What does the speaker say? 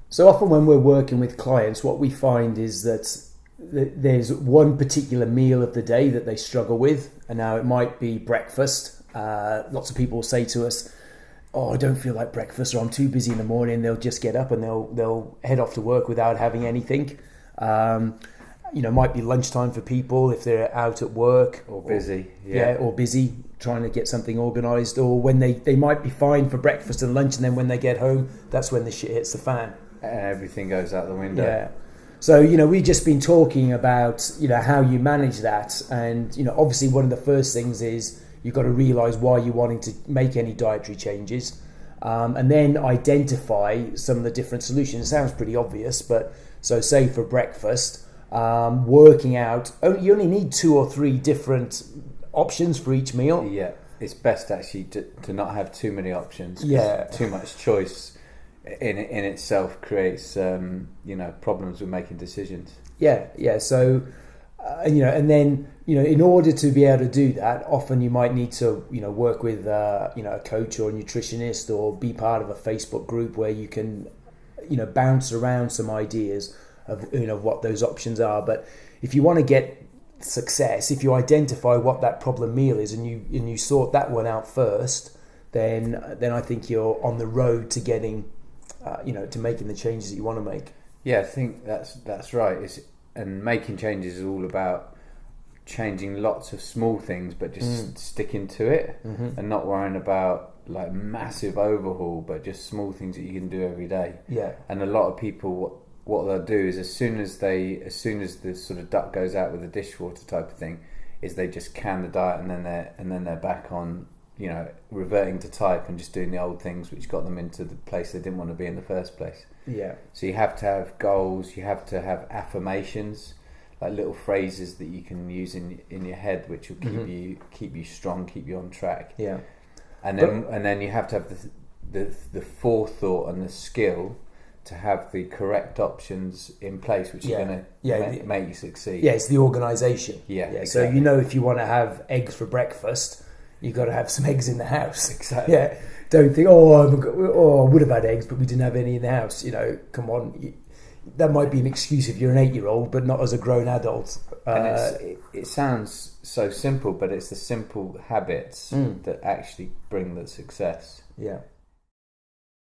So often when we're working with clients, what we find is that there's one particular meal of the day that they struggle with, and now it might be breakfast. Lots of people say to us, "Oh, I don't feel like breakfast," or "I'm too busy in the morning." They'll just get up and they'll head off to work without having anything. Might be lunchtime for people if they're out at work or busy, or busy trying to get something organised, or when they might be fine for breakfast and lunch, and then when they get home, that's when the shit hits the fan. Everything goes out the window. Yeah. So, we've just been talking about, how you manage that. And, obviously one of the first things is you've got to realise why you're wanting to make any dietary changes. And then identify some of the different solutions. It sounds pretty obvious, but so say for breakfast, working out, you only need 2 or 3 different options for each meal. Yeah, it's best actually to not have too many options. Yeah. Too much choice in itself creates problems with making decisions. Yeah. So and then in order to be able to do that, often you might need to work with a coach or a nutritionist, or be part of a Facebook group where you can bounce around some ideas of what those options are. But if you want to get success, if you identify what that problem meal is and you sort that one out first, then I think you're on the road to getting to making the changes that you want to make. Yeah, I think that's right. And making changes is all about changing lots of small things, but just sticking to it, and not worrying about like massive overhaul, but just small things that you can do every day. Yeah. And a lot of people, what they'll do is as soon as the sort of duck goes out with the dishwater type of thing, is they just can the diet, and then they're back on reverting to type and just doing the old things which got them into the place they didn't want to be in the first place. Yeah. So you have to have goals, you have to have affirmations, like little phrases that you can use in your head, which will keep you strong, keep you on track. Yeah. And then you have to have the forethought and the skill to have the correct options in place, which are going to make you succeed. Yeah, it's the organisation. Yeah, exactly. So if you want to have eggs for breakfast, you've got to have some eggs in the house. Exactly. Yeah. Don't think, I would have had eggs, but we didn't have any in the house. Come on. That might be an excuse if you're an 8-year-old, but not as a grown adult. And it sounds so simple, but it's the simple habits that actually bring the success. Yeah.